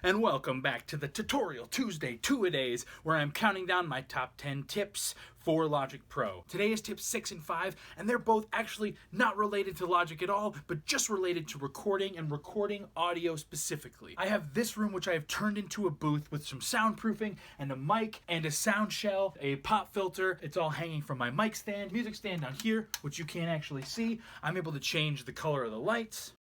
and welcome back to the Tutorial Tuesday two-a-days, where I'm counting down my top 10 tips for Logic Pro. Today is tips 6 and 5, and they're both actually not related to Logic at all, but just related to recording and recording audio specifically. I have this room which I have turned into a booth with some soundproofing and a mic and a sound shell, a pop filter. It's all hanging from my mic stand, music stand down here, which you can't actually see. I'm able to change the color of the lights.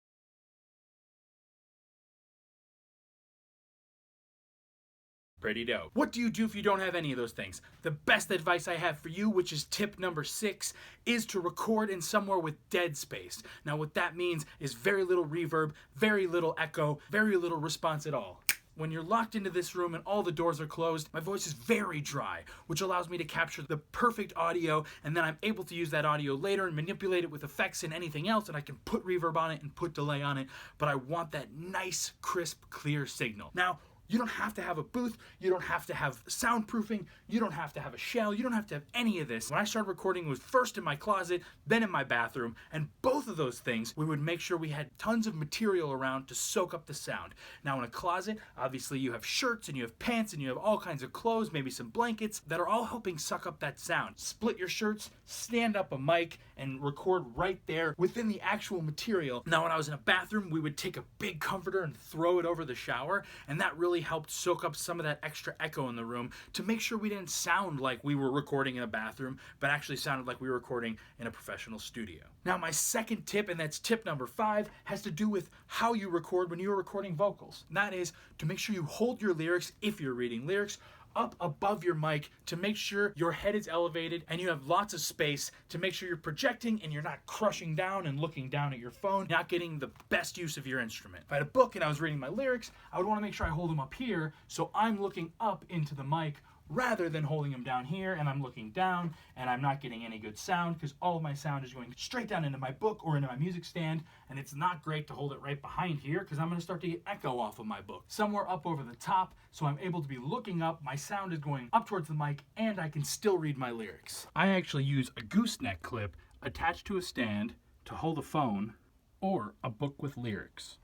Pretty dope. What do you do if you don't have any of those things? The best advice I have for you, which is tip number 6, is to record in somewhere with dead space. Now what that means is very little reverb, very little echo, very little response at all. When you're locked into this room and all the doors are closed, my voice is very dry, which allows me to capture the perfect audio, and then I'm able to use that audio later and manipulate it with effects and anything else, and I can put reverb on it and put delay on it, but I want that nice, crisp, clear signal. Now, you don't have to have a booth, you don't have to have soundproofing, you don't have to have a shell, you don't have to have any of this. When I started recording, it was first in my closet, then in my bathroom, and both of those things, we would make sure we had tons of material around to soak up the sound. Now in a closet, obviously you have shirts and you have pants and you have all kinds of clothes, maybe some blankets, that are all helping suck up that sound. Split your shirts, stand up a mic, and record right there within the actual material. Now when I was in a bathroom, we would take a big comforter and throw it over the shower, and that really helped soak up some of that extra echo in the room to make sure we didn't sound like we were recording in a bathroom, but actually sounded like we were recording in a professional studio. Now my second tip, and that's tip number 5, has to do with how you record when you're recording vocals. And that is to make sure you hold your lyrics, if you're reading lyrics, up above your mic to make sure your head is elevated and you have lots of space to make sure you're projecting and you're not crushing down and looking down at your phone, not getting the best use of your instrument. If I had a book and I was reading my lyrics, I would want to make sure I hold them up here so I'm looking up into the mic rather than holding them down here and I'm looking down and I'm not getting any good sound because all of my sound is going straight down into my book or into my music stand, and it's not great to hold it right behind here because I'm going to start to get echo off of my book. Somewhere up over the top so I'm able to be looking up, my sound is going up towards the mic, and I can still read my lyrics. I actually use a gooseneck clip attached to a stand to hold a phone or a book with lyrics.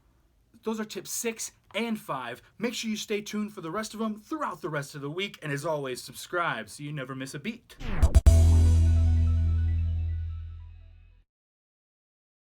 Those are tips 6 and 5. Make sure you stay tuned for the rest of them throughout the rest of the week, and as always, subscribe so you never miss a beat.